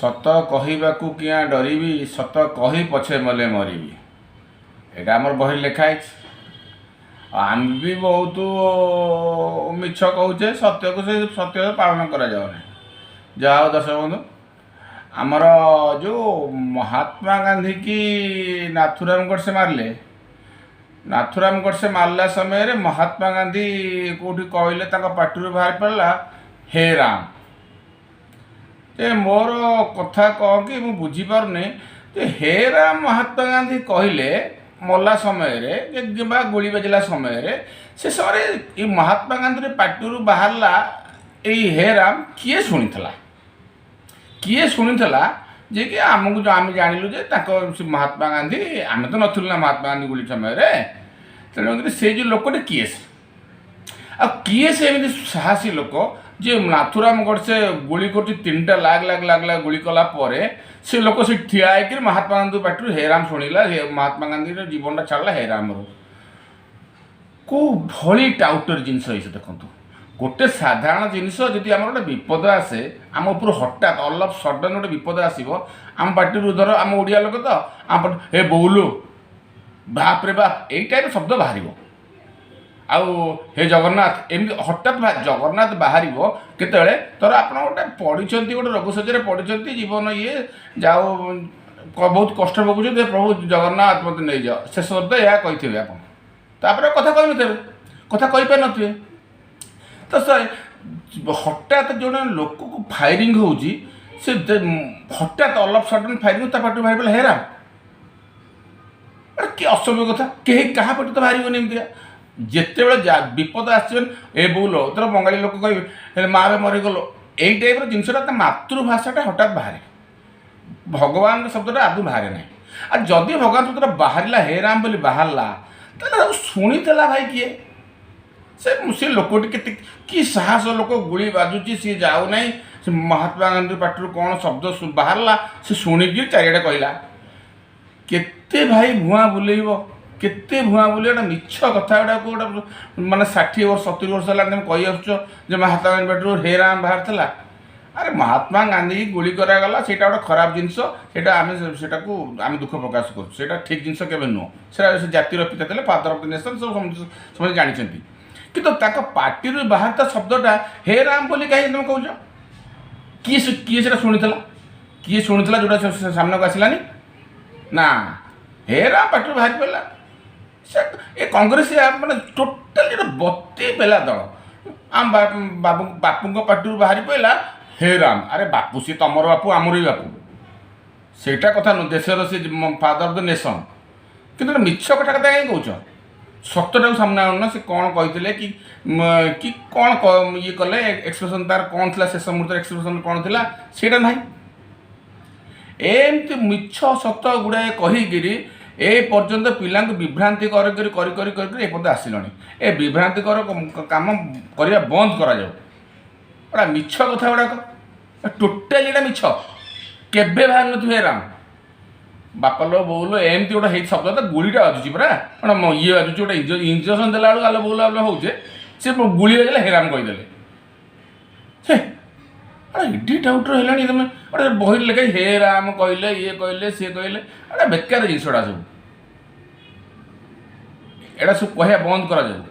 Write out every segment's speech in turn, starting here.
ସତ କହିବାକୁ କିଆଁ ଡରିବି, ସତ କହି ପଛେ ମଲେ ମରିବି। ଏଇଟା ଆମର ବହିରେ ଲେଖା ହେଇଛି। ଆମେ ବି ବହୁତ ମିଛ କହୁଛେ, ସତ୍ୟକୁ ସେ ସତ୍ୟ ପାଳନ କରାଯାଉନି। ଯାହା ହଉ ଦର୍ଶକ ବନ୍ଧୁ, ଆମର ଯେଉଁ ମହାତ୍ମା ଗାନ୍ଧୀ କି ନାଥୁରାମ ଗଡ଼ସେ ମାରିଲେ, ନାଥୁରାମ ଗଡ଼ସେ ମାରିଲା ସମୟରେ ମହାତ୍ମା ଗାନ୍ଧୀ କେଉଁଠି କହିଲେ, ତାଙ୍କ ପାଟିରୁ ବାହାରି ପାରିଲା ହେ ରାମ। ଯେ ମୋର କଥା କ'ଣ କି ମୁଁ ବୁଝିପାରୁନି ଯେ ହେ ରାମ ମହାତ୍ମା ଗାନ୍ଧୀ କହିଲେ ମଲା ସମୟରେ କିମ୍ବା ଗୁଳି ବାଜିଲା ସମୟରେ, ସେ ସମୟରେ ଏ ମହାତ୍ମା ଗାନ୍ଧୀର ପାଟିରୁ ବାହାରିଲା ଏଇ ହେ ରାମ କିଏ ଶୁଣିଥିଲା? କିଏ ଶୁଣିଥିଲା? ଯେ କି ଆମକୁ ଆମେ ଜାଣିଲୁ ଯେ ତାଙ୍କ ମହାତ୍ମା ଗାନ୍ଧୀ, ଆମେ ତ ନଥିଲୁ ନା ମହାତ୍ମା ଗାନ୍ଧୀ ଗୁଳି ସମୟରେ, ତେଣୁକରି ସେ ଯେଉଁ ଲୋକଟି କିଏ ସେ? ଆଉ କିଏ ସେ ଏମିତି ସାହସୀ ଲୋକ ଯେ ନାଥୁରାମ ଗଡ଼ସେ ଗୁଳି କରୁଛି, 3ଟା ଲାଗ ଗୁଳି କଲା ପରେ ସେ ଲୋକ ସେ ଠିଆ ହେଇକି ମହାତ୍ମା ଗାନ୍ଧୀ ପାଟିରୁ ହେରାମ ଶୁଣିଲା, ମହାତ୍ମା ଗାନ୍ଧୀର ଜୀବନଟା ଛାଡ଼ିଲା ହେରାମର। କେଉଁ ଭଳି ଟାଉଟର ଜିନିଷ ହେଇଛି ଦେଖନ୍ତୁ। ଗୋଟେ ସାଧାରଣ ଜିନିଷ ଯଦି ଆମର ଗୋଟେ ବିପଦ ଆସେ, ଆମ ଉପରୁ ହଠାତ୍ ଅଲ୍ ଅଫ୍ ସଡନ୍ ଗୋଟେ ବିପଦ ଆସିବ, ଆମ ପାଟିରୁ ଧର ଆମ ଓଡ଼ିଆ ଲୋକ ତ ଆମ ପାଟି ହେ ବୋଉଲୁ, ବାପରେ ବାପ, ଏଇ ଟାଇପ୍ର ଶବ୍ଦ ବାହାରିବ। ଆଉ ହେ ଜଗନ୍ନାଥ, ଏମିତି ହଠାତ୍ ଜଗନ୍ନାଥ ବାହାରିବ କେତେବେଳେ? ଧର ଆପଣ ଗୋଟେ ପଡ଼ିଛନ୍ତି, ଗୋଟେ ରୋଗ ଶଯ୍ୟାରେ ପଡ଼ିଛନ୍ତି, ଜୀବନ ଇଏ ଯାଉ ବହୁତ କଷ୍ଟ ଭୋଗୁଛନ୍ତି, ପ୍ରଭୁ ଜଗନ୍ନାଥ ମୋତେ ନେଇଯାଅ, ଶେଷ ଶବ୍ଦ ଏହା କହିଥିବେ ଆପଣ। ତାପରେ କଥା କହିନଥିବେ, କଥା କହିପାରିନଥିବେ। ତ ସେ ହଠାତ୍ ଜଣେ ଲୋକକୁ ଫାୟାରିଂ ହେଉଛି, ସେ ହଠାତ୍ ଅଲ୍ ଅଫ୍ ସଡନ୍ ଫାୟାରିଂ, ତା ପାଟିରୁ ବାହାରି ପାରିଲା ହେରା। କି ଅସଭ୍ୟ କଥା! କେହି କାହା ପାଟି ତ ବାହାରିବନି ଏମିତିକା। ଯେତେବେଳେ ବିପଦ ଆସିବନି, ଏ ବୋଉଲ, ଧର ବଙ୍ଗାଳୀ ଲୋକ କହିବେ ହେଲେ ମା ବେ ମରିଗଲ, ଏଇ ଟାଇପ୍ର ଜିନିଷଟା ତା ମାତୃଭାଷାଟା ହଠାତ୍ ବାହାରେ। ଭଗବାନଙ୍କ ଶବ୍ଦଟା ଆଦୌ ବାହାରେ ନାହିଁ। ଆଉ ଯଦି ଭଗବାନ ଶବ୍ଦଟା ବାହାରିଲା, ହେ ରାମ ବୋଲି ବାହାରିଲା, ତାହେଲେ ତାକୁ ଶୁଣିଥିଲା ଭାଇ କିଏ? ସେ ଲୋକଟି କେତେ କି ସାହସ ଲୋକ, ଗୁଳି ବାଜୁଛି, ସିଏ ଯାଉନାହିଁ, ସେ ମହାତ୍ମା ଗାନ୍ଧୀ ପାଟିରୁ କ'ଣ ଶବ୍ଦ ବାହାରିଲା, ସେ ଶୁଣିକି ଚାରିଆଡ଼େ କହିଲା। କେତେ ଭାଇ ଭୁଆଁ ବୁଲେଇବ, କେତେ ଭୁଆଁ ବୁଲେଇବ? ଗୋଟେ ମିଛ କଥା ଗୁଡ଼ାକୁ ଗୋଟେ ମାନେ 60 ବର୍ଷ 70 ବର୍ଷ ହେଲାଣି ତମେ କହି ଆସୁଛ ଯେ ମହାତ୍ମା ଗାନ୍ଧୀ ପାଟିରୁ ହେ ରାମ ବାହାରିଥିଲା। ଆରେ ମହାତ୍ମା ଗାନ୍ଧୀ ଗୁଳି କରାଗଲା, ସେଇଟା ଗୋଟେ ଖରାପ ଜିନିଷ, ସେଇଟା ସେଟାକୁ ଆମେ ଦୁଃଖ ପ୍ରକାଶ କରୁଛୁ, ସେଇଟା ଠିକ୍ ଜିନିଷ କେବେ ନୁହଁ। ସେଇଟା ସେ ଜାତିର ପିତା ଥିଲେ, ଫାଦର ଅଫ୍ ଦ ନେସନ୍, ସବୁ ସମସ୍ତେ ଜାଣିଛନ୍ତି। କିନ୍ତୁ ତାଙ୍କ ପାଟିରୁ ବାହାରିଥିବା ଶବ୍ଦଟା ହେ ରାମ ବୋଲି କାହିଁକି ତମେ କହୁଛ? କିଏ ସେଟା ଶୁଣିଥିଲା? କିଏ ଶୁଣିଥିଲା ଯେଉଁଟା ସାମ୍ନାକୁ ଆସିଲାନି? ନା, ହେ ରାମ ପାଟିରୁ ବାହାରି ପାରିଲା। ଏ କଂଗ୍ରେସ ମାନେ ଟୋଟାଲି ଗୋଟେ ବତି ପେଲା ଦଳ। ଆମ ବାପୁଙ୍କ ପାଟିରୁ ବାହାରି ପଡ଼ିଲା ହେ ରାମ। ଆରେ ବାପୁ, ସିଏ ତମର ବାପୁ, ଆମର ବି ବାପୁ, ସେଇଟା କଥା ନୁହଁ। ଦେଶର ସେ ଫାଦର ଅଫ୍ ଦ ନେସନ୍। କିନ୍ତୁ ମିଛ କଥା କାହିଁକି କହୁଛ? ସତ୍ୟଟାକୁ ସାମ୍ନା ଆଣୁନ। ସେ କ'ଣ କହିଥିଲେ କି କ'ଣ ଇଏ କଲେ, ଏକ୍ସପ୍ରେସନ୍ ତାର କ'ଣ ଥିଲା, ଶେଷ ମୁହୂର୍ତ୍ତର ଏକ୍ସପ୍ରେସନ୍ କ'ଣ ଥିଲା, ସେଇଟା ନାହିଁ। ଏମିତି ମିଛ ସତ ଗୁଡ଼ାଏ କହିକିରି ଏ ପର୍ଯ୍ୟନ୍ତ ପିଲାଙ୍କୁ ବିଭ୍ରାନ୍ତି କରି ଏପର୍ଯ୍ୟନ୍ତ ଆସିଲଣି। ଏ ବିଭ୍ରାନ୍ତିକର କାମ କରିବା ବନ୍ଦ କରାଯାଉ। ଏଟା ମିଛ କଥା ଗୁଡ଼ାକ, ଟୋଟାଲି ଏଇଟା ମିଛ। କେବେ ବାହାରି ନଥିବ ହେ ରାମ। ବାପାଲୋ ବୋଉଲୋ, ଏମିତି ଗୋଟେ ହେଇ ଶବ୍ଦ, ତ ଗୁଳିଟା ବାଜୁଛି ପରା, କ'ଣ ଇଏ ବାଜୁଛି, ଗୋଟେ ଇଞ୍ଜେକ୍ସନ୍ ଦେଲା ବେଳକୁ ଆଲୋ ବୋଉଲୋ ଆଲୋ ହେଉଛି, ସେ ଗୁଳି ବାଜିଲେ ହେ ରାମ କହିଦେଲେ। ଏଡି ଟାଉଟର ହେଲାଣି ତମେ। ଗୋଟେ ବହିରେ ଲେଖା ହେ ରାମ କହିଲେ, ଇଏ କହିଲେ, ସିଏ କହିଲେ, ଏଟା ବେକାର ଜିନିଷଟା ସବୁ। ଏଟା ସବୁ କହିବା ବନ୍ଦ କରାଯାଉ।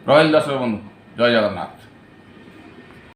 ରହିଲି ଦର୍ଶକ ବନ୍ଧୁ, ଜୟ ଜଗନ୍ନାଥ।